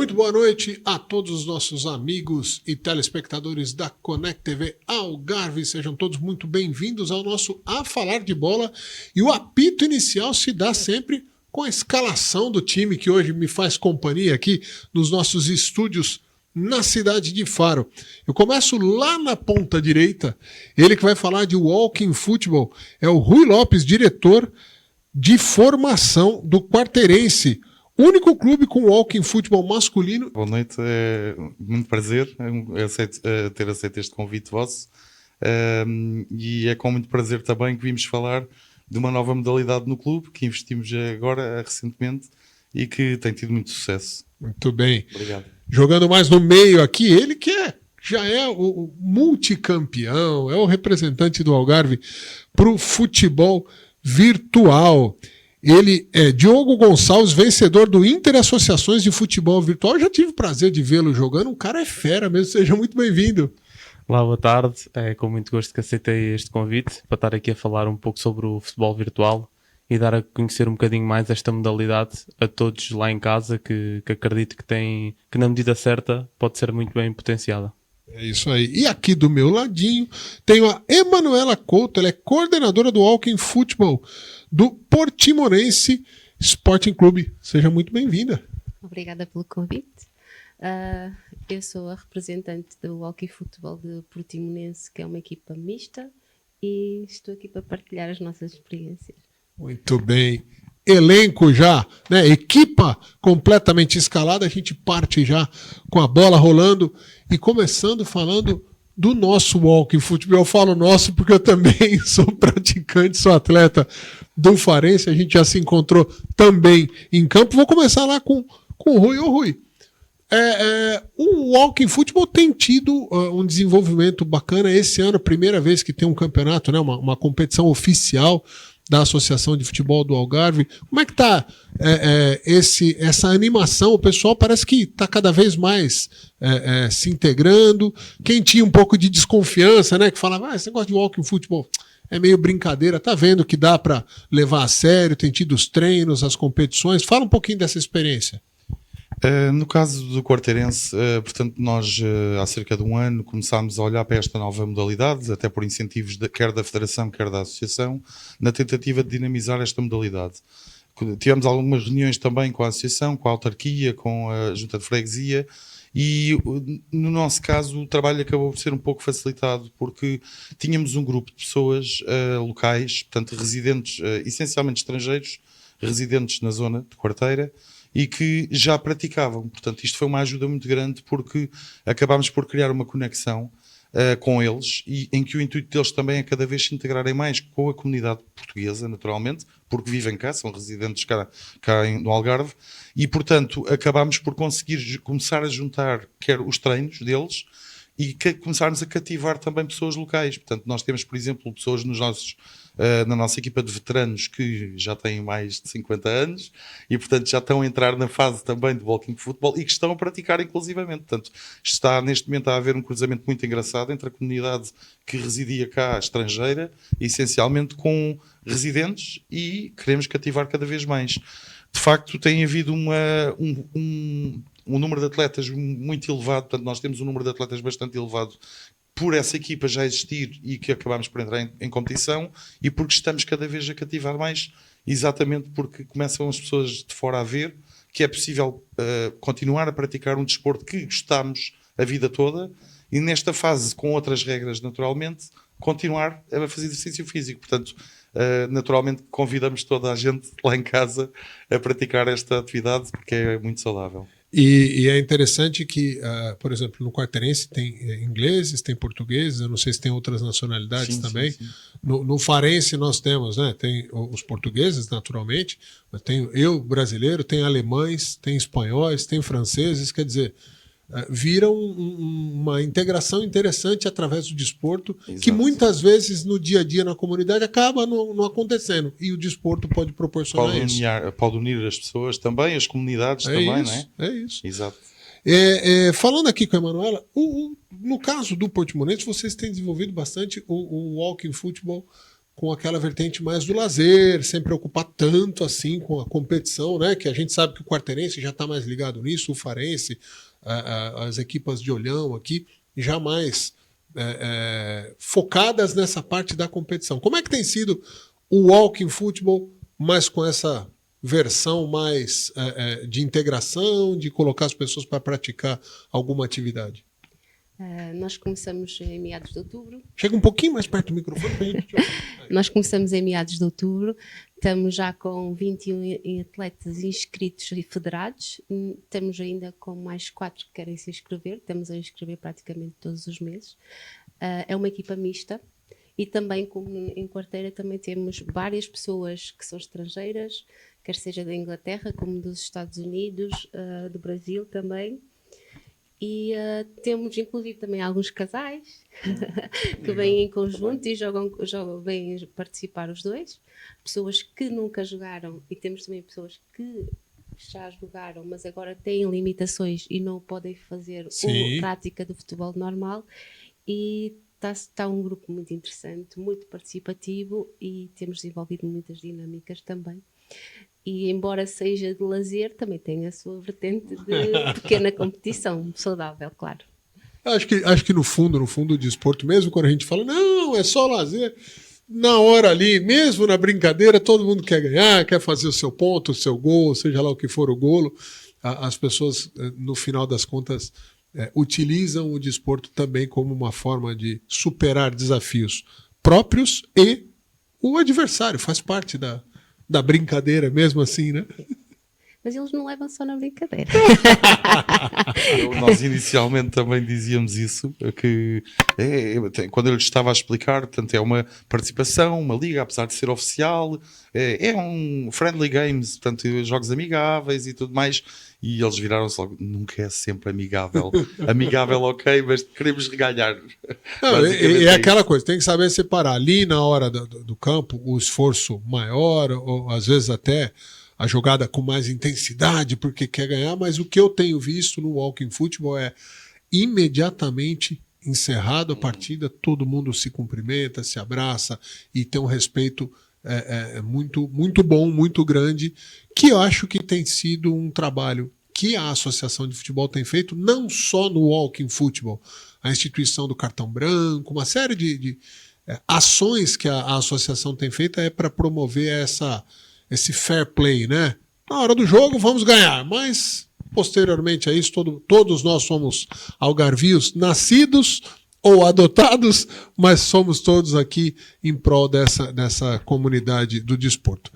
Muito boa noite a todos os nossos amigos e telespectadores da Connect TV Algarve. Sejam todos muito bem-vindos ao nosso A Falar de Bola. E o apito inicial se dá sempre com a escalação do time que hoje me faz companhia aqui nos nossos estúdios na cidade de Faro. Eu começo lá na ponta direita, ele que vai falar de Walking Football, é o Rui Lopes, diretor de formação do Quarteirense, único clube com walking futebol masculino. Boa noite, é muito prazer ter aceito este convite vosso e é com muito prazer também que vimos falar de uma nova modalidade no clube que investimos agora recentemente e que tem tido muito sucesso. Muito bem. Obrigado. Jogando mais no meio aqui, ele que já é o multicampeão, é o representante do Algarve para o futebol virtual. Ele é Diogo Gonçalves, vencedor do Inter Associações de Futebol Virtual. Eu já tive o prazer de vê-lo jogando. Um cara é fera mesmo. Seja muito bem-vindo. Olá, boa tarde. É com muito gosto que aceitei este convite para estar aqui a falar um pouco sobre o futebol virtual e dar a conhecer um bocadinho mais esta modalidade a todos lá em casa que acredito que na medida certa pode ser muito bem potenciada. É isso aí. E aqui do meu ladinho tenho a Emanuela Couto, ela é coordenadora do Walking Football do Portimonense Sporting Clube. Seja muito bem-vinda. Obrigada pelo convite. Eu sou a representante do Walking Football do Portimonense, que é uma equipa mista, e estou aqui para partilhar as nossas experiências. Muito bem. Elenco já, né? Equipa completamente escalada, a gente parte já com a bola rolando e começando falando do nosso walking futebol. Eu falo nosso porque eu também sou praticante, sou atleta do Farense, a gente já se encontrou também em campo. Vou começar lá com o Rui. Ô Rui, o walking futebol tem tido um desenvolvimento bacana esse ano, primeira vez que tem um campeonato, né? Uma competição oficial da Associação de Futebol do Algarve. Como é que está essa animação? O pessoal parece que está cada vez mais se integrando. Quem tinha um pouco de desconfiança, né, que falava, esse negócio de walking futebol é meio brincadeira, tá vendo que dá para levar a sério, tem tido os treinos, as competições. Fala um pouquinho dessa experiência. No caso do Quarteirense, portanto, nós há cerca de um ano começámos a olhar para esta nova modalidade, até por incentivos quer da Federação, quer da Associação, na tentativa de dinamizar esta modalidade. Tivemos algumas reuniões também com a Associação, com a autarquia, com a Junta de Freguesia, e no nosso caso o trabalho acabou por ser um pouco facilitado porque tínhamos um grupo de pessoas locais, portanto residentes, essencialmente estrangeiros, residentes na zona de Quarteira, e que já praticavam. Portanto, isto foi uma ajuda muito grande porque acabámos por criar uma conexão com eles e em que o intuito deles também é cada vez se integrarem mais com a comunidade portuguesa, naturalmente, porque vivem cá, são residentes cá no Algarve, e, portanto, acabámos por conseguir começar a juntar quer os treinos deles e começarmos a cativar também pessoas locais. Portanto, nós temos, por exemplo, pessoas na nossa equipa de veteranos que já têm mais de 50 anos e, portanto, já estão a entrar na fase também de walking football e que estão a praticar inclusivamente. Portanto, está neste momento a haver um cruzamento muito engraçado entre a comunidade que residia cá, estrangeira, essencialmente com residentes, e queremos cativar cada vez mais. De facto, tem havido um número de atletas muito elevado, portanto, nós temos um número de atletas bastante elevado por essa equipa já existir e que acabamos por entrar em competição e porque estamos cada vez a cativar mais, exatamente porque começam as pessoas de fora a ver que é possível continuar a praticar um desporto que gostamos a vida toda e nesta fase, com outras regras naturalmente, continuar a fazer exercício físico. Portanto, naturalmente convidamos toda a gente lá em casa a praticar esta atividade porque é muito saudável. E é interessante que, por exemplo, no Quarteirense tem ingleses, tem portugueses, eu não sei se tem outras nacionalidades também. Sim. No Farense nós temos, né? Tem os portugueses, naturalmente, mas tem eu, brasileiro, tem alemães, tem espanhóis, tem franceses, quer dizer, vira uma integração interessante através do desporto. Exato. Que muitas vezes no dia a dia na comunidade acaba não acontecendo e o desporto pode proporcionar isso. Pode unir as pessoas também, as comunidades também, isso, não é? É isso. Exato. Falando aqui com a Emanuela, no caso do Portimonense, vocês têm desenvolvido bastante o walking football com aquela vertente mais do lazer, sem preocupar tanto assim com a competição, né? Que a gente sabe que o Quarteirense já está mais ligado nisso, o Farense, as equipas de Olhão aqui, já mais focadas nessa parte da competição. Como é que tem sido o Walking Football, mas com essa versão mais de integração, de colocar as pessoas para praticar alguma atividade? Nós começamos em meados de outubro. Chega um pouquinho mais perto do microfone para a gente... Nós começamos em meados de outubro, estamos já com 21 atletas inscritos e federados, estamos ainda com mais 4 que querem se inscrever, estamos a inscrever praticamente todos os meses. É uma equipa mista e também, como em Quarteira, também temos várias pessoas que são estrangeiras, quer seja da Inglaterra como dos Estados Unidos, do Brasil também. E temos inclusive também alguns casais que vêm em conjunto e vêm participar os dois. Pessoas que nunca jogaram e temos também pessoas que já jogaram, mas agora têm limitações e não podem fazer a prática do futebol normal. E está um grupo muito interessante, muito participativo e temos desenvolvido muitas dinâmicas também. E embora seja de lazer, também tem a sua vertente de pequena competição, saudável, claro. Acho que no fundo o desporto, mesmo quando a gente fala, não, é só lazer, na hora ali, mesmo na brincadeira, todo mundo quer ganhar, quer fazer o seu ponto, o seu gol, seja lá o que for o golo. As pessoas, no final das contas, utilizam o desporto também como uma forma de superar desafios próprios e o adversário, faz parte da brincadeira mesmo assim, né? Mas eles não levam só na brincadeira. Nós inicialmente também dizíamos isso, que quando eu lhes estava a explicar, portanto, é uma participação, uma liga, apesar de ser oficial, é um friendly games, portanto, jogos amigáveis e tudo mais, e eles viraram-se logo, nunca é sempre amigável. Amigável, ok, mas queremos reganhar. Não, é aquela coisa, tem que saber separar ali na hora do campo o esforço maior, ou às vezes até a jogada com mais intensidade porque quer ganhar, mas o que eu tenho visto no Walking Football é imediatamente encerrado a partida, todo mundo se cumprimenta, se abraça e tem um respeito muito, muito bom, muito grande, que eu acho que tem sido um trabalho que a Associação de Futebol tem feito, não só no Walking Football, a instituição do cartão branco, uma série de ações que a associação tem feito para promover esse fair play, né? Na hora do jogo vamos ganhar, mas posteriormente a isso todos nós somos algarvios nascidos ou adotados, mas somos todos aqui em prol dessa comunidade do desporto.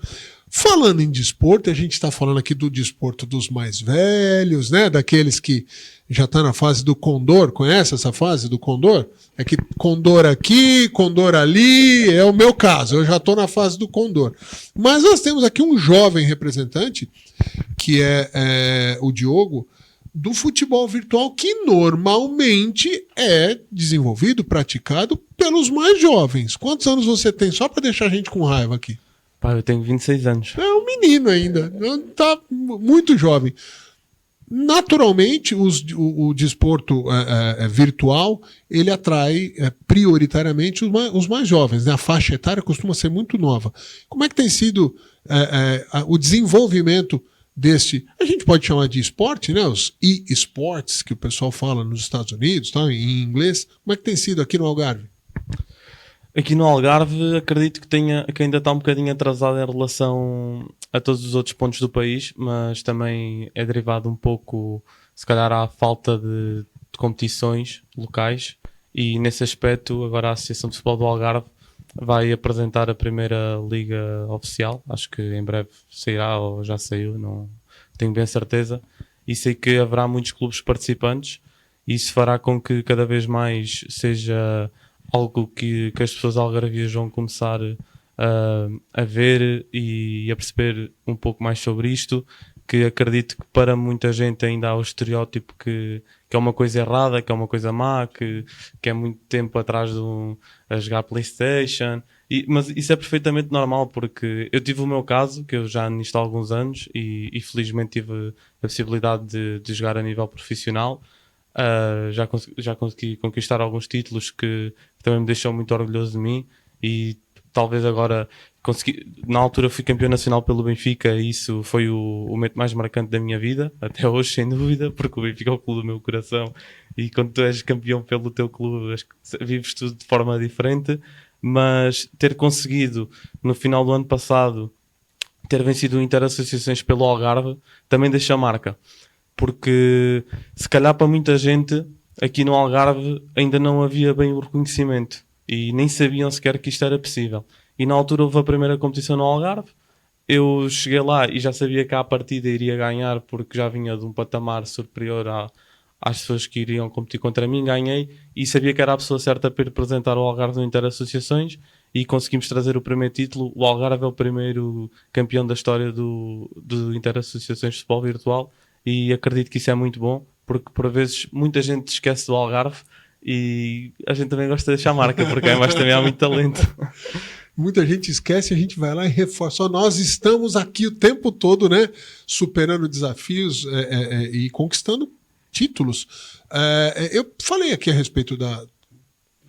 Falando em desporto, a gente está falando aqui do desporto dos mais velhos, né? Daqueles que já estão na fase do condor. Conhece essa fase do condor? É que condor aqui, condor ali, é o meu caso. Eu já estou na fase do condor. Mas nós temos aqui um jovem representante, que é o Diogo, do futebol virtual, que normalmente é desenvolvido, praticado pelos mais jovens. Quantos anos você tem? Só para deixar a gente com raiva aqui. Pá, eu tenho 26 anos. É um menino ainda, está muito jovem. Naturalmente, o desporto virtual, ele atrai prioritariamente os mais jovens, né? A faixa etária costuma ser muito nova. Como é que tem sido o desenvolvimento deste, a gente pode chamar de esporte, né? Os e-sports, que o pessoal fala nos Estados Unidos, tá? Em inglês. Como é que tem sido aqui no Algarve? Aqui no Algarve acredito que ainda está um bocadinho atrasado em relação a todos os outros pontos do país, mas também é derivado um pouco, se calhar, à falta de competições locais, e nesse aspecto agora a Associação de Futebol do Algarve vai apresentar a primeira liga oficial, acho que em breve sairá ou já saiu, não tenho bem certeza, e sei que haverá muitos clubes participantes, e isso fará com que cada vez mais seja algo que as pessoas algarvias vão começar a ver e a perceber um pouco mais sobre isto, que acredito que para muita gente ainda há o estereótipo que é uma coisa errada, que é uma coisa má, que é muito tempo atrás a jogar PlayStation, mas isso é perfeitamente normal, porque eu tive o meu caso, que eu já nisto há alguns anos, e felizmente tive a possibilidade de jogar a nível profissional. Já consegui conquistar alguns títulos que também me deixam muito orgulhoso de mim, e talvez agora consegui. Na altura fui campeão nacional pelo Benfica e isso foi o momento mais marcante da minha vida, até hoje, sem dúvida, porque o Benfica é o clube do meu coração e quando tu és campeão pelo teu clube vives tudo de forma diferente, mas ter conseguido no final do ano passado ter vencido o Interassociações pelo Algarve também deixa marca, porque se calhar para muita gente aqui no Algarve ainda não havia bem o reconhecimento e nem sabiam sequer que isto era possível. E na altura houve a primeira competição no Algarve, eu cheguei lá e já sabia que à partida iria ganhar porque já vinha de um patamar superior às pessoas que iriam competir contra mim, ganhei e sabia que era a pessoa certa para ir representar o Algarve no Interassociações e conseguimos trazer o primeiro título. O Algarve é o primeiro campeão da história do Interassociações de Futebol Virtual e acredito que isso é muito bom, porque por vezes muita gente esquece do Algarve e a gente também gosta de deixar marca, porque mas também há muito talento. Muita gente esquece, a gente vai lá e reforça. Nós estamos aqui o tempo todo, né? Superando desafios e conquistando títulos. Eu falei aqui a respeito da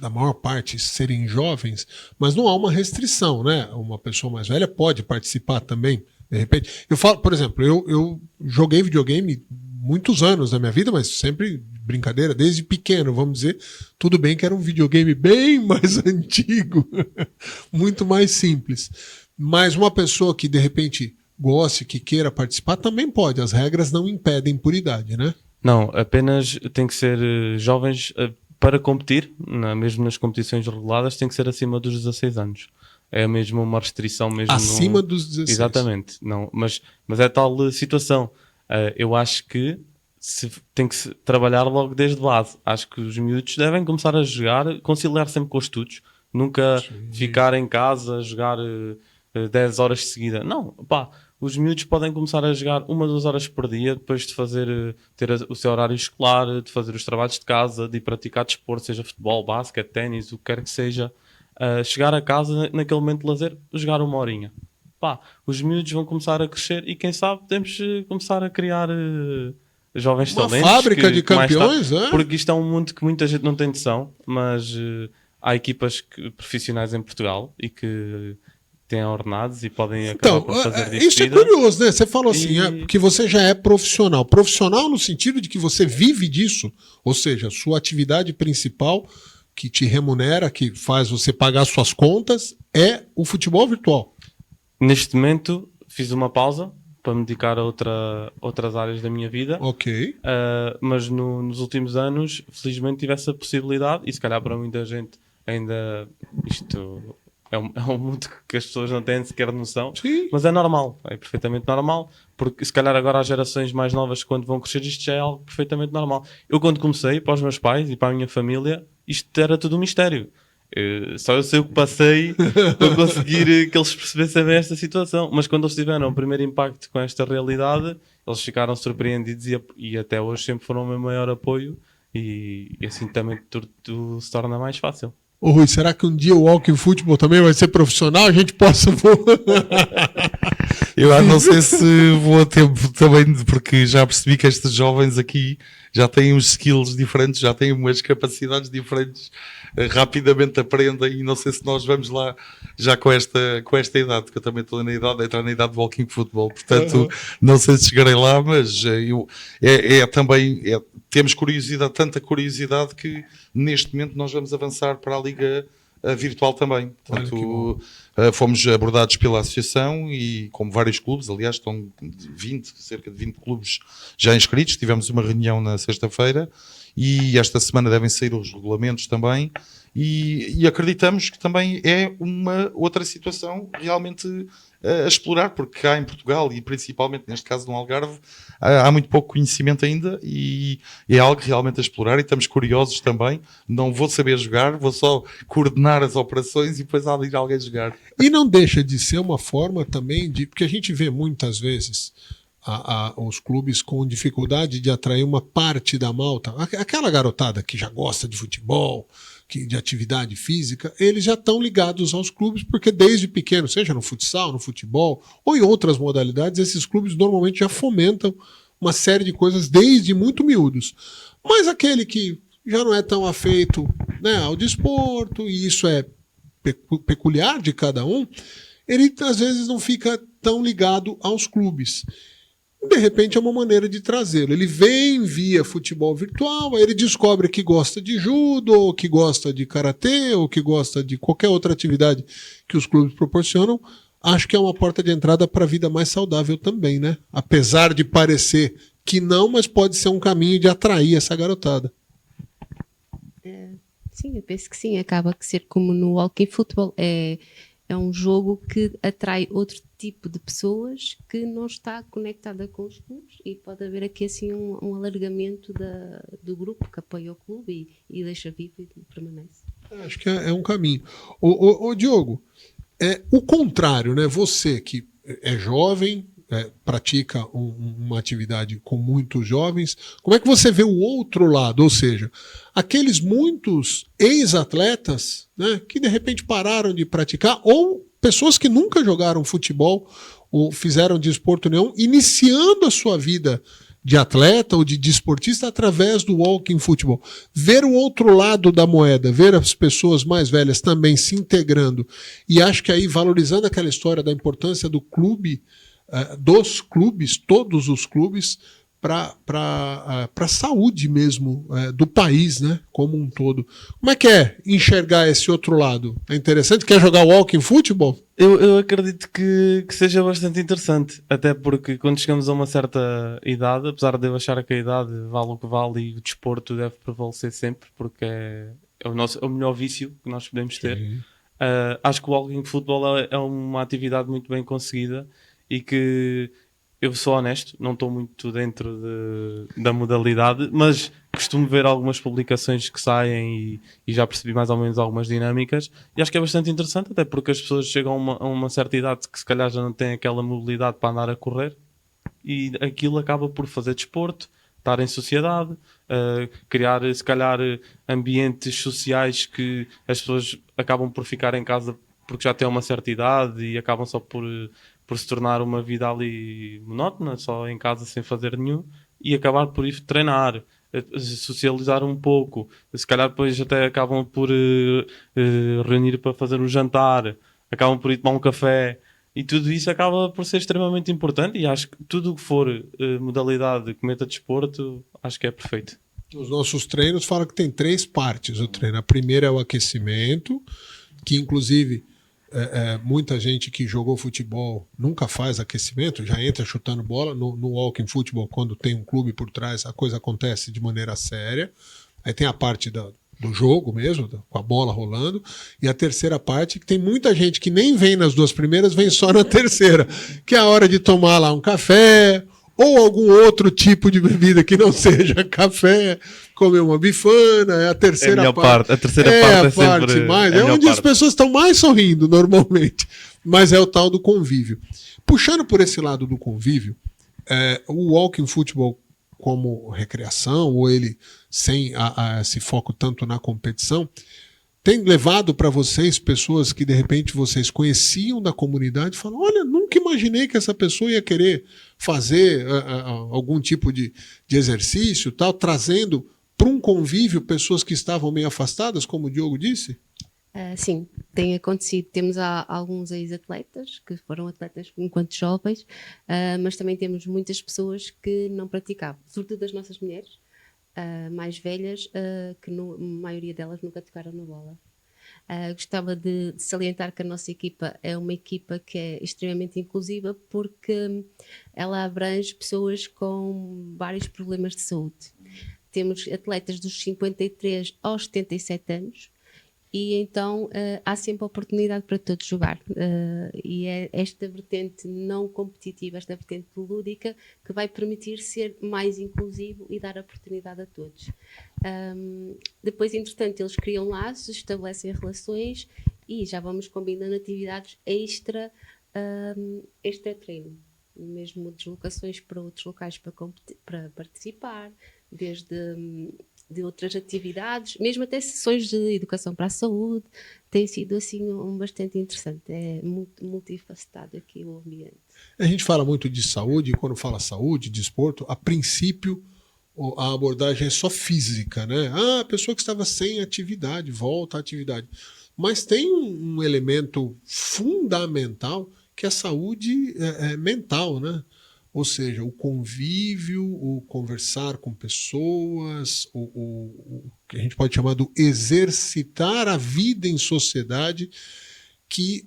maior parte serem jovens, mas não há uma restrição, né? Uma pessoa mais velha pode participar também, de repente. Eu falo, por exemplo, eu joguei videogame muitos anos na minha vida, mas sempre brincadeira, desde pequeno, vamos dizer. Tudo bem que era um videogame bem mais antigo, muito mais simples. Mas uma pessoa que de repente goste, que queira participar, também pode. As regras não impedem por idade, né? Não, apenas tem que ser jovens para competir, mesmo nas competições reguladas, tem que ser acima dos 16 anos. É mesmo uma restrição mesmo. Acima dos 16. Exatamente. Não, mas é tal situação. Eu acho que tem que se trabalhar logo desde base. Acho que os miúdos devem começar a jogar, conciliar sempre com os estudos. Nunca ficar em casa a jogar 10 horas de seguida. Não, pá. Os miúdos podem começar a jogar 1-2 horas por dia, depois de ter o seu horário escolar, de fazer os trabalhos de casa, de ir praticar desporto, seja futebol, basquete, ténis, o que quer que seja. Chegar a casa, naquele momento de lazer, jogar 1 horinha. Pá, os miúdos vão começar a crescer e quem sabe temos que começar a criar jovens talentos. Uma fábrica de campeões, porque isto é um mundo que muita gente não tem noção, mas há equipas profissionais em Portugal e que têm ordenados e podem acabar por fazer disso. Isso é curioso, né? Você falou assim, que você já é profissional. Profissional no sentido de que você vive disso, ou seja, sua atividade principal que te remunera, que faz você pagar suas contas, é o futebol virtual. Neste momento fiz uma pausa para me dedicar a outras áreas da minha vida. Ok. Mas nos últimos anos, felizmente, tive essa possibilidade e se calhar para muita gente ainda isto é um mundo que as pessoas não têm sequer noção. Sim. Mas é normal, é perfeitamente normal, porque se calhar agora as gerações mais novas quando vão crescer isto já é algo perfeitamente normal. Eu quando comecei, para os meus pais e para a minha família, isto era tudo um mistério. Só eu sei o que passei para conseguir que eles percebessem bem esta situação, mas quando eles tiveram o primeiro impacto com esta realidade, eles ficaram surpreendidos e até hoje sempre foram o meu maior apoio e assim também tudo se torna mais fácil. Ô Rui, será que um dia o Walking Football também vai ser profissional? A gente possa... Eu não sei se vou a tempo também, porque já percebi que estes jovens aqui já têm uns skills diferentes, já têm umas capacidades diferentes, rapidamente aprendem e não sei se nós vamos lá já com esta idade, que eu também estou entrar na idade do Walking Football, portanto não sei se chegarei lá, mas também temos curiosidade, tanta curiosidade que neste momento nós vamos avançar para a Liga virtual também. Portanto, fomos abordados pela associação e como vários clubes, aliás estão cerca de 20 clubes já inscritos, tivemos uma reunião na sexta-feira e esta semana devem sair os regulamentos também e acreditamos que também é uma outra situação realmente a explorar, porque cá em Portugal e principalmente neste caso no Algarve há muito pouco conhecimento ainda e é algo realmente a explorar e estamos curiosos também. Não vou saber jogar, vou só coordenar as operações e depois há de ir alguém jogar. E não deixa de ser uma forma também de... Porque a gente vê muitas vezes os clubes com dificuldade de atrair uma parte da malta. Aquela garotada que já gosta de futebol, de atividade física, eles já estão ligados aos clubes, porque desde pequeno, seja no futsal, no futebol ou em outras modalidades, esses clubes normalmente já fomentam uma série de coisas desde muito miúdos. Mas aquele que já não é tão afeito, né, ao desporto, e isso é peculiar de cada um, ele às vezes não fica tão ligado aos clubes. De repente é uma maneira de trazê-lo. Ele vem via futebol virtual, aí ele descobre que gosta de judo, ou que gosta de karatê, ou que gosta de qualquer outra atividade que os clubes proporcionam. Acho que é uma porta de entrada para a vida mais saudável também, né? Apesar de parecer que não, mas pode ser um caminho de atrair essa garotada. Sim, eu penso que sim. Acaba de ser como no walking football. É um jogo que atrai outro tipo de pessoas que não está conectada com os clubes, e pode haver aqui assim um alargamento do grupo que apoia o clube e deixa vivo e permanece. Acho que é um caminho. Ô, Diogo, o contrário, né? Você que é jovem, pratica uma atividade com muitos jovens, como é que você vê o outro lado? Ou seja, aqueles muitos ex-atletas, né, que de repente pararam de praticar, ou pessoas que nunca jogaram futebol ou fizeram desporto nenhum, iniciando a sua vida de atleta ou de desportista através do walking futebol. Ver o outro lado da moeda, ver as pessoas mais velhas também se integrando, e acho que aí valorizando aquela história da importância do clube, dos clubes, todos os clubes, para a saúde mesmo do país, né, como um todo. Como é que é enxergar esse outro lado? É interessante? Quer jogar walking futebol? Eu acredito que seja bastante interessante, até porque quando chegamos a uma certa idade, apesar de eu achar que a idade vale o que vale e o desporto deve prevalecer sempre, porque é o melhor vício que nós podemos ter, acho que o walking football é uma atividade muito bem conseguida, e que eu sou honesto, não estou muito dentro da modalidade, mas costumo ver algumas publicações que saem e já percebi mais ou menos algumas dinâmicas, e acho que é bastante interessante, até porque as pessoas chegam a uma certa idade que se calhar já não têm aquela mobilidade para andar a correr, e aquilo acaba por fazer desporto, estar em sociedade, criar se calhar ambientes sociais que as pessoas acabam por ficar em casa porque já têm uma certa idade e acabam só por se tornar uma vida ali monótona, só em casa sem fazer nenhum, e acabar por ir treinar, socializar um pouco, se calhar depois até acabam por reunir para fazer um jantar, acabam por ir tomar um café, e tudo isso acaba por ser extremamente importante, e acho que tudo o que for modalidade que meta desporto, acho que é perfeito. Os nossos treinos falam que tem 3 partes o treino. A primeira é o aquecimento, que inclusive muita gente que jogou futebol nunca faz aquecimento, já entra chutando bola. No walking futebol, quando tem um clube por trás, a coisa acontece de maneira séria. Aí tem a parte do jogo mesmo, com a bola rolando, e a terceira parte, que tem muita gente que nem vem nas 2 primeiras, vem só na terceira, que é a hora de tomar lá um café, ou algum outro tipo de bebida que não seja café, comer uma bifana, é a terceira parte. A terceira parte é sempre mais, é onde as pessoas estão mais sorrindo normalmente, mas é o tal do convívio. Puxando por esse lado do convívio, o walking futebol como recreação, ou ele sem esse foco tanto na competição, tem levado para vocês pessoas que de repente vocês conheciam da comunidade e falam, olha, nunca imaginei que essa pessoa ia querer fazer algum tipo de exercício, tal, trazendo para um convívio pessoas que estavam meio afastadas, como o Diogo disse? Sim, tem acontecido. Temos alguns ex-atletas que foram atletas enquanto jovens, mas também temos muitas pessoas que não praticavam, sobretudo as nossas mulheres mais velhas, que a maioria delas nunca tocaram na bola. Gostava de salientar que a nossa equipa é uma equipa que é extremamente inclusiva, porque ela abrange pessoas com vários problemas de saúde. Temos atletas dos 53 aos 77 anos, e então há sempre oportunidade para todos jogar, e é esta vertente não competitiva, esta vertente lúdica, que vai permitir ser mais inclusivo e dar oportunidade a todos. Depois, entretanto, eles criam laços, estabelecem relações, e já vamos combinando atividades extra treino, mesmo deslocações para outros locais para participar, desde de outras atividades, mesmo até sessões de educação para a saúde. Tem sido assim bastante interessante, é multifacetado aqui o ambiente. A gente fala muito de saúde, e quando fala saúde, desporto, a princípio a abordagem é só física, né? A pessoa que estava sem atividade, volta à atividade. Mas tem um elemento fundamental que é a saúde mental, né? Ou seja, o convívio, o conversar com pessoas, o que a gente pode chamar do exercitar a vida em sociedade, que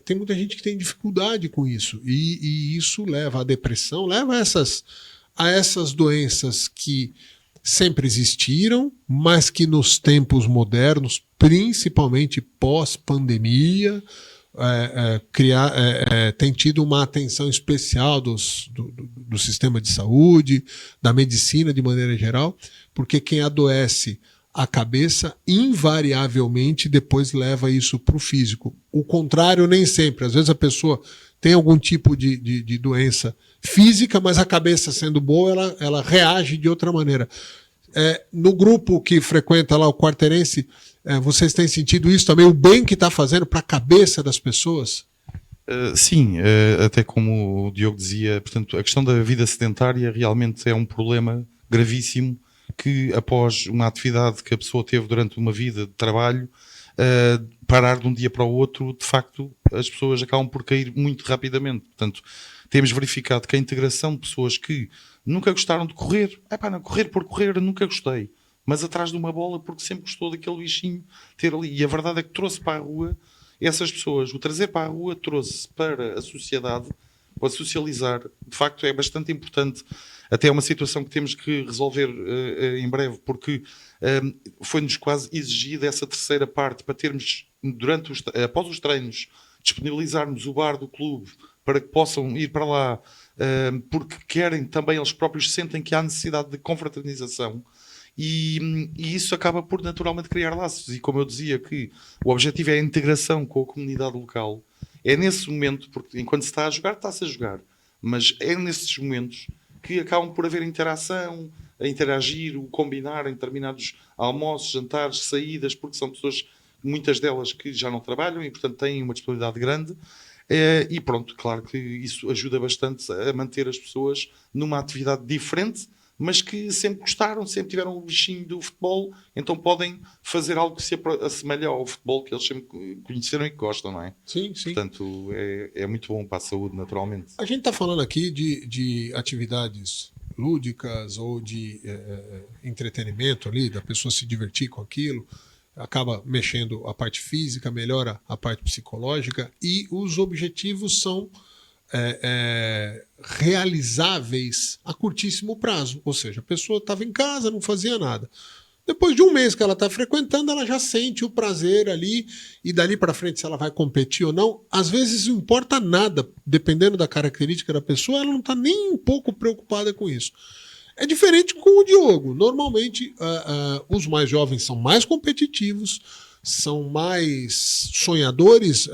tem muita gente que tem dificuldade com isso. E isso leva à depressão, leva a essas doenças que sempre existiram, mas que nos tempos modernos, principalmente pós-pandemia, tem tido uma atenção especial do sistema de saúde, da medicina de maneira geral, porque quem adoece a cabeça, invariavelmente, depois leva isso para o físico. O contrário, nem sempre. Às vezes a pessoa tem algum tipo de doença física, mas a cabeça sendo boa, ela reage de outra maneira. No grupo que frequenta lá o Quarteirense, vocês têm sentido isso também, o bem que está fazendo para a cabeça das pessoas? Sim, até como o Diogo dizia, portanto, a questão da vida sedentária realmente é um problema gravíssimo que, após uma atividade que a pessoa teve durante uma vida de trabalho, parar de um dia para o outro, de facto, as pessoas acabam por cair muito rapidamente. Portanto, temos verificado que a integração de pessoas que nunca gostaram de correr, não, correr por correr, nunca gostei, mas atrás de uma bola porque sempre gostou daquele bichinho ter ali. E a verdade é que trouxe para a rua essas pessoas. O trazer para a rua trouxe para a sociedade, para socializar. De facto, é bastante importante. Até é uma situação que temos que resolver em breve, porque foi-nos quase exigida essa terceira parte para termos, após os treinos, disponibilizarmos o bar do clube para que possam ir para lá, porque querem também, eles próprios sentem que há necessidade de confraternização. E isso acaba por naturalmente criar laços. E como eu dizia, que o objetivo é a integração com a comunidade local. É nesse momento, porque enquanto se está a jogar, está-se a jogar, mas é nesses momentos que acabam por haver interação, a interagir, o combinar em determinados almoços, jantares, saídas, porque são pessoas, muitas delas que já não trabalham e portanto têm uma disponibilidade grande. E pronto, claro que isso ajuda bastante a manter as pessoas numa atividade diferente, mas que sempre gostaram, sempre tiveram o bichinho do futebol, então podem fazer algo que se assemelha ao futebol que eles sempre conheceram e que gostam, não é? Sim, sim. Portanto, é muito bom para a saúde, naturalmente. A gente está falando aqui de atividades lúdicas ou de entretenimento ali, da pessoa se divertir com aquilo, acaba mexendo a parte física, melhora a parte psicológica, e os objetivos são realizáveis a curtíssimo prazo. Ou seja, a pessoa estava em casa, não fazia nada. Depois de um mês que ela está frequentando, ela já sente o prazer ali, e dali para frente, se ela vai competir ou não, às vezes não importa nada, dependendo da característica da pessoa, ela não está nem um pouco preocupada com isso. É diferente com o Diogo. Normalmente, os mais jovens são mais competitivos, são mais sonhadores,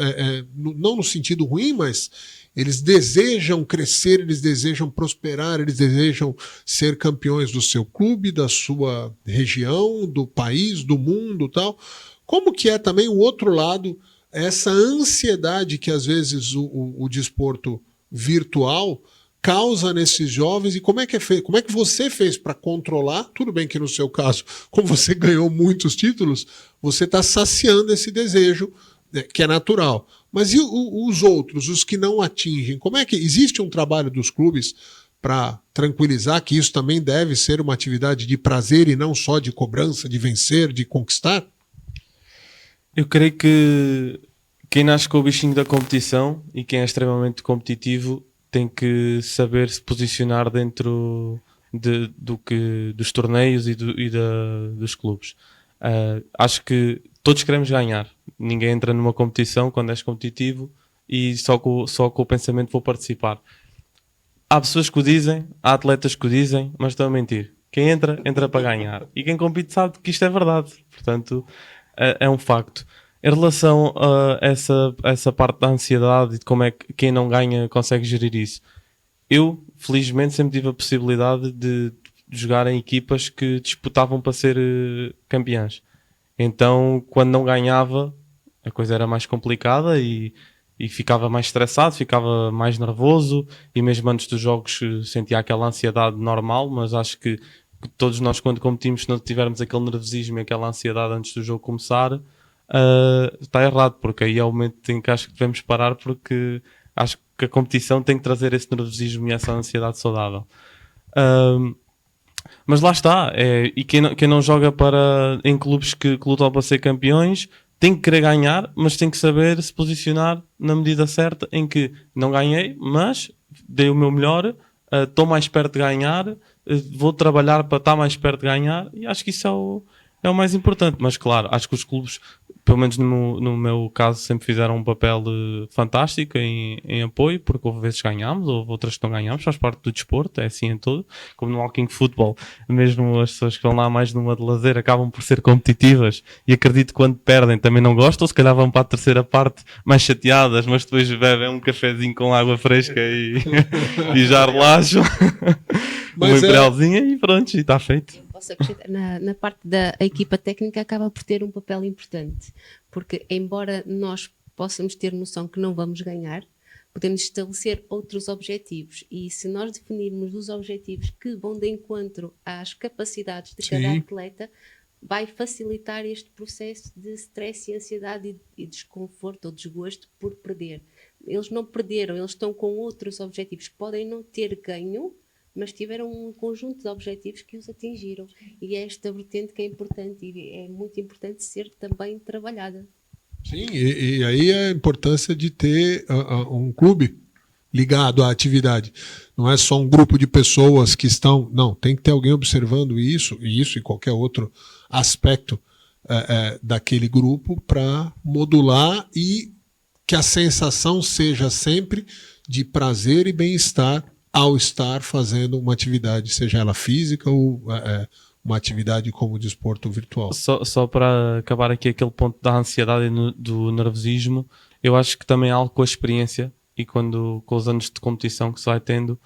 não no sentido ruim, mas eles desejam crescer, eles desejam prosperar, eles desejam ser campeões do seu clube, da sua região, do país, do mundo, tal. Como que é também o outro lado, essa ansiedade que às vezes o desporto virtual causa nesses jovens, e como é que você fez para controlar? Tudo bem que no seu caso, como você ganhou muitos títulos, você está saciando esse desejo, que é natural. Mas e os outros, os que não atingem? Como é que existe um trabalho dos clubes para tranquilizar que isso também deve ser uma atividade de prazer e não só de cobrança, de vencer, de conquistar? Eu creio que quem nasce com o bichinho da competição e quem é extremamente competitivo tem que saber se posicionar dentro dos torneios e dos clubes. Acho que todos queremos ganhar. Ninguém entra numa competição quando és competitivo e só com o pensamento vou participar. Há pessoas que o dizem, há atletas que o dizem, mas estão a mentir. Quem entra para ganhar. E quem compete sabe que isto é verdade. Portanto, é um facto. Em relação a essa parte da ansiedade e de como é que quem não ganha consegue gerir isso, eu, felizmente, sempre tive a possibilidade de jogar em equipas que disputavam para ser campeãs. Então, quando não ganhava, a coisa era mais complicada e ficava mais estressado, ficava mais nervoso, e mesmo antes dos jogos sentia aquela ansiedade normal, mas acho que todos nós quando competimos, se não tivermos aquele nervosismo e aquela ansiedade antes do jogo começar, está errado, porque aí é o momento em que acho que devemos parar, porque acho que a competição tem que trazer esse nervosismo e essa ansiedade saudável. Mas lá está, e quem não joga em clubes que lutam para ser campeões tem que querer ganhar, mas tem que saber se posicionar na medida certa em que não ganhei, mas dei o meu melhor, estou mais perto de ganhar, vou trabalhar para estar mais perto de ganhar, e acho que isso é o mais importante. Mas claro, acho que os clubes, pelo menos no meu caso, sempre fizeram um papel fantástico em apoio, porque houve vezes que ganhámos, houve outras que não ganhámos, faz parte do desporto, é assim em todo, como no walking football, mesmo as pessoas que vão lá mais numa de lazer acabam por ser competitivas, e acredito que quando perdem também não gostam, ou se calhar vão para a terceira parte mais chateadas, mas depois bebem um cafezinho com água fresca e já relaxam. Uma imperialzinha e pronto, e está feito. Posso acrescentar, na parte da equipa técnica acaba por ter um papel importante, porque embora nós possamos ter noção que não vamos ganhar, podemos estabelecer outros objetivos, e se nós definirmos os objetivos que vão de encontro às capacidades de cada atleta, vai facilitar este processo de stress e ansiedade e desconforto ou desgosto por perder. Eles não perderam, eles estão com outros objetivos, podem não ter ganho, mas tiveram um conjunto de objetivos que os atingiram. E é esta vertente que é importante, e é muito importante ser também trabalhada. Sim, e aí a importância de ter um clube ligado à atividade. Não é só um grupo de pessoas que estão... Não, tem que ter alguém observando isso e qualquer outro aspecto daquele grupo para modular e que a sensação seja sempre de prazer e bem-estar ao estar fazendo uma atividade, seja ela física ou uma atividade como desporto virtual. Só para acabar aqui aquele ponto da ansiedade e do nervosismo, eu acho que também é algo com a experiência e com os anos de competição que se vai tendo,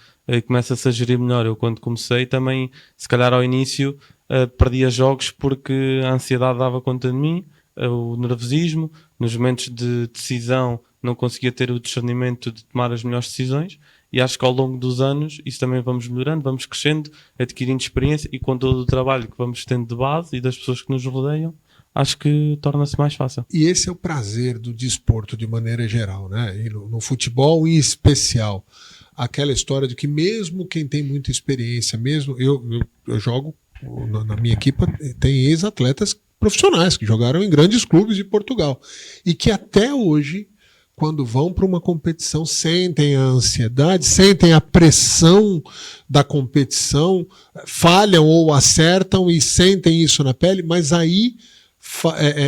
começa-se a gerir melhor. Eu quando comecei também, se calhar ao início, perdia jogos porque a ansiedade dava conta de mim, o nervosismo, nos momentos de decisão não conseguia ter o discernimento de tomar as melhores decisões. E acho que ao longo dos anos isso também vamos melhorando, vamos crescendo, adquirindo experiência, e com todo o trabalho que vamos tendo de base e das pessoas que nos rodeiam, acho que torna-se mais fácil. E esse é o prazer do desporto de maneira geral, né? E no futebol em especial. Aquela história de que mesmo quem tem muita experiência, mesmo eu jogo, na minha equipe tem ex-atletas profissionais que jogaram em grandes clubes de Portugal e que até hoje, quando vão para uma competição, sentem a ansiedade, sentem a pressão da competição, falham ou acertam e sentem isso na pele, mas aí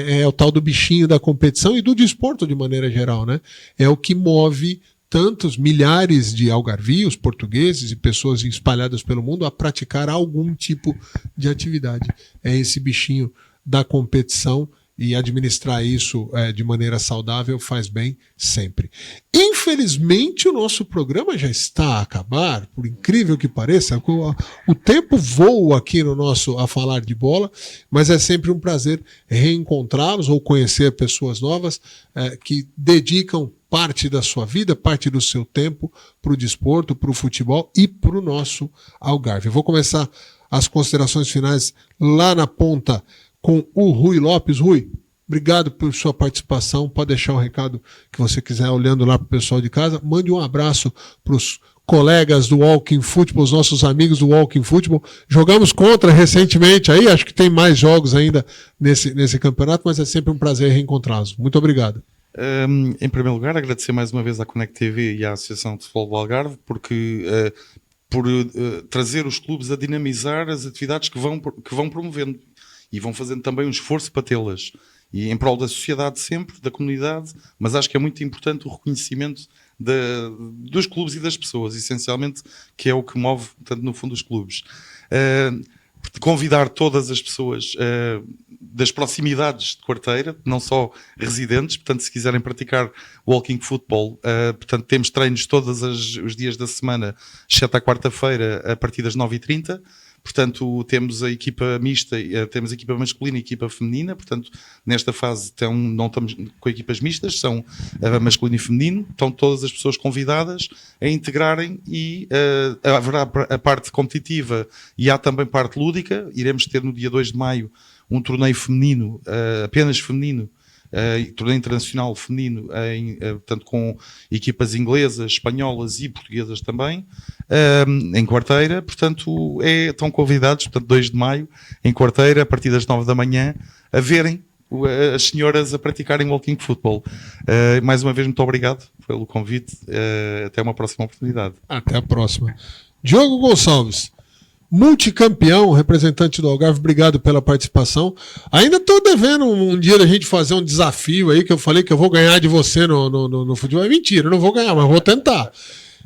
é o tal do bichinho da competição e do desporto de maneira geral, né? É o que move tantos milhares de algarvios, portugueses e pessoas espalhadas pelo mundo a praticar algum tipo de atividade. É esse bichinho da competição. E administrar isso de maneira saudável faz bem sempre. Infelizmente, o nosso programa já está a acabar, por incrível que pareça. O tempo voa aqui no nosso A Falar de Bola, mas é sempre um prazer reencontrá-los ou conhecer pessoas novas que dedicam parte da sua vida, parte do seu tempo para o desporto, para o futebol e para o nosso Algarve. Eu vou começar as considerações finais lá na ponta com o Rui Lopes. Rui, obrigado por sua participação. Pode deixar um recado que você quiser olhando lá para o pessoal de casa. Mande um abraço para os colegas do Walking Football, os nossos amigos do Walking Football. Jogamos contra recentemente aí, acho que tem mais jogos ainda nesse campeonato, mas é sempre um prazer reencontrá-los. Muito obrigado. Em primeiro lugar, agradecer mais uma vez à Connect TV e à Associação de Futebol do Algarve porque... por trazer os clubes a dinamizar as atividades que vão promovendo e vão fazendo também um esforço para tê-las e em prol da sociedade sempre, da comunidade, mas acho que é muito importante o reconhecimento dos clubes e das pessoas, essencialmente, que é o que move, portanto, no fundo, os clubes. Convidar todas as pessoas das proximidades de Quarteira, não só residentes, portanto, se quiserem praticar walking football, portanto, temos treinos todos os dias da semana, exceto à quarta-feira, a partir das 9h30. Portanto, temos a equipa mista, temos a equipa masculina e a equipa feminina. Portanto, nesta fase não estamos com equipas mistas, são masculino e feminino. Estão todas as pessoas convidadas a integrarem e haverá a parte competitiva e há também parte lúdica. Iremos ter no dia 2 de maio um torneio feminino, apenas feminino, torneio internacional feminino, portanto, com equipas inglesas, espanholas e portuguesas também, em Quarteira. Portanto, estão convidados, portanto, 2 de maio, em Quarteira, a partir das 9 da manhã, a verem as senhoras a praticarem walking football. Mais uma vez, muito obrigado pelo convite. Até uma próxima oportunidade. Até a próxima. Diogo Gonçalves, multicampeão, representante do Algarve, obrigado pela participação. Ainda estou devendo um dia da gente fazer um desafio aí, que eu falei que eu vou ganhar de você no futebol. É mentira, eu não vou ganhar, mas vou tentar.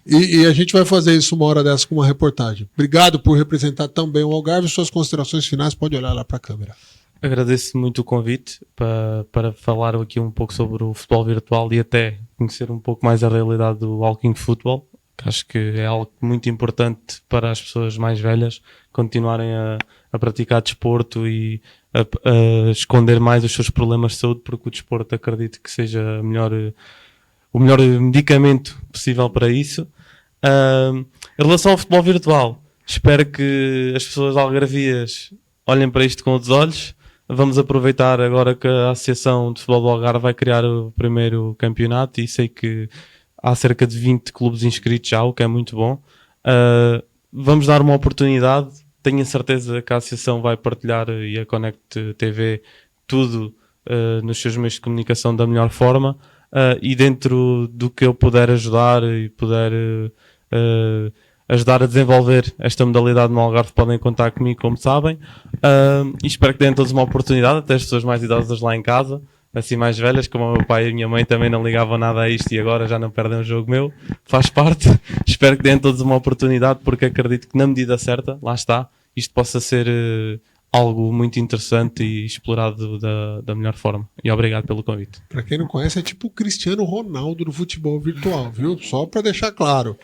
E a gente vai fazer isso uma hora dessa com uma reportagem. Obrigado por representar tão bem o Algarve. Suas considerações finais, pode olhar lá para a câmera. Agradeço muito o convite para falar aqui um pouco sobre o futebol virtual e até conhecer um pouco mais a realidade do walking football, que acho que é algo muito importante para as pessoas mais velhas continuarem a praticar desporto e a esconder mais os seus problemas de saúde, porque o desporto acredito que seja o melhor medicamento possível para isso. Em relação ao futebol virtual, espero que as pessoas algarvias olhem para isto com outros olhos. Vamos aproveitar agora que a Associação de Futebol do Algarve vai criar o primeiro campeonato e sei que há cerca de 20 clubes inscritos já, o que é muito bom. Vamos dar uma oportunidade. Tenho a certeza que a Associação vai partilhar e a Connect TV tudo nos seus meios de comunicação da melhor forma. E dentro do que eu puder ajudar e puder ajudar a desenvolver esta modalidade no Algarve, podem contar comigo, como sabem. E espero que deem todos uma oportunidade, até as pessoas mais idosas lá em casa, assim mais velhas, como o meu pai e a minha mãe também não ligavam nada a isto e agora já não perdem um jogo meu, faz parte. Espero que deem todos uma oportunidade, porque acredito que na medida certa, lá está, isto possa ser algo muito interessante e explorado da melhor forma. E obrigado pelo convite. Para quem não conhece, é tipo o Cristiano Ronaldo do futebol virtual, viu? Só para deixar claro.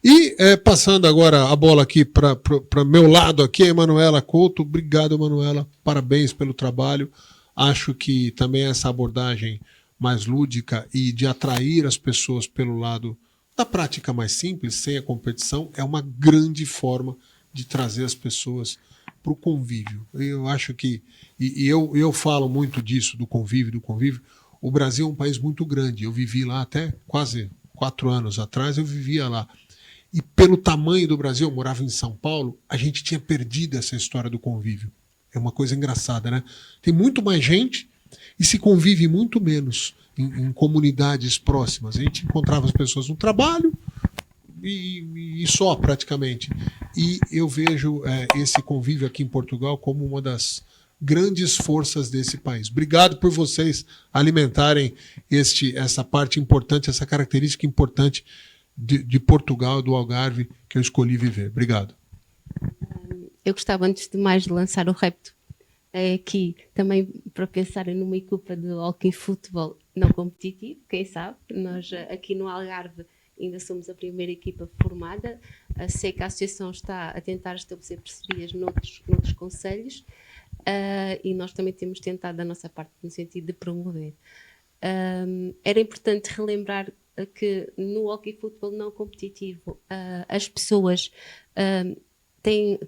E passando agora a bola aqui para meu lado aqui, a Emanuela Couto. Obrigado, Emanuela. Parabéns pelo trabalho. Acho que também essa abordagem mais lúdica e de atrair as pessoas pelo lado da prática mais simples, sem a competição, é uma grande forma de trazer as pessoas para o convívio. Eu acho que, e eu falo muito disso, do convívio. O Brasil é um país muito grande. Eu vivi lá até quase 4 anos atrás, eu vivia lá. E pelo tamanho do Brasil, eu morava em São Paulo, a gente tinha perdido essa história do convívio. É uma coisa engraçada, né? Tem muito mais gente e se convive muito menos em comunidades próximas. A gente encontrava as pessoas no trabalho e só, praticamente. E eu vejo esse convívio aqui em Portugal como uma das grandes forças desse país. Obrigado por vocês alimentarem essa parte importante, essa característica importante de Portugal, do Algarve, que eu escolhi viver. Obrigado. Eu gostava, antes de mais, de lançar o repto aqui, também para pensarem numa equipa de hockey futebol não competitivo, quem sabe. Nós aqui no Algarve ainda somos a primeira equipa formada. Sei que a associação está a tentar estabelecer parcerias noutros concelhos e nós também temos tentado da nossa parte no sentido de promover. Era importante relembrar que no hockey futebol não competitivo as pessoas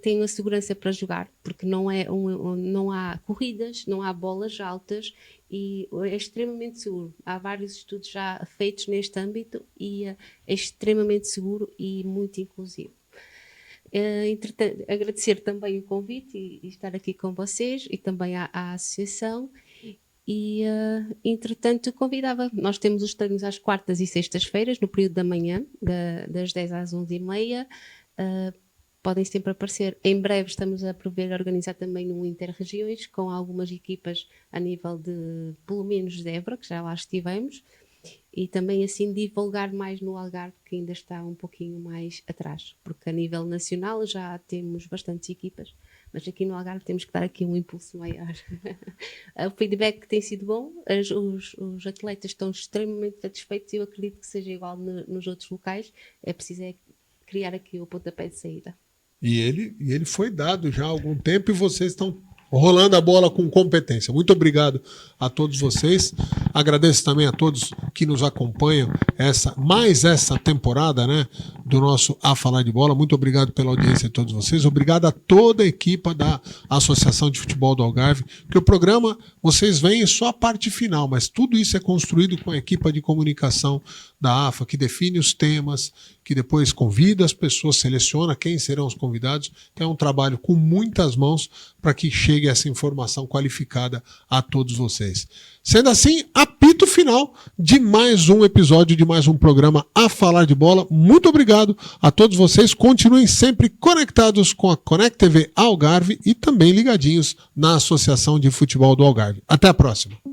têm a segurança para jogar, porque não há corridas, não há bolas altas e é extremamente seguro. Há vários estudos já feitos neste âmbito e é extremamente seguro e muito inclusivo. Entretanto, agradecer também o convite e estar aqui com vocês e também à associação. E, entretanto, convidava. Nós temos os treinos às quartas e sextas-feiras, no período da manhã, das 10 às 11h30. Podem sempre aparecer. Em breve estamos a prever organizar também um Interregiões com algumas equipas a nível de, pelo menos, de Évora, que já lá estivemos, e também assim divulgar mais no Algarve, que ainda está um pouquinho mais atrás, porque a nível nacional já temos bastantes equipas, mas aqui no Algarve temos que dar aqui um impulso maior. O feedback tem sido bom, os atletas estão extremamente satisfeitos e eu acredito que seja igual nos outros locais. É preciso criar aqui o pontapé de saída. E ele foi dado já há algum tempo e vocês estão rolando a bola com competência. Muito obrigado a todos vocês. Agradeço também a todos que nos acompanham mais essa temporada, né, do nosso A Falar de Bola. Muito obrigado pela audiência de todos vocês. Obrigado a toda a equipe da Associação de Futebol do Algarve, que o programa, vocês veem só a parte final, mas tudo isso é construído com a equipe de comunicação da AFA, que define os temas, que depois convida as pessoas, seleciona quem serão os convidados. Então é um trabalho com muitas mãos para que chegue essa informação qualificada a todos vocês. Sendo assim, apito final de mais um episódio, de mais um programa A Falar de Bola. Muito obrigado a todos vocês. Continuem sempre conectados com a Connect TV Algarve e também ligadinhos na Associação de Futebol do Algarve. Até a próxima.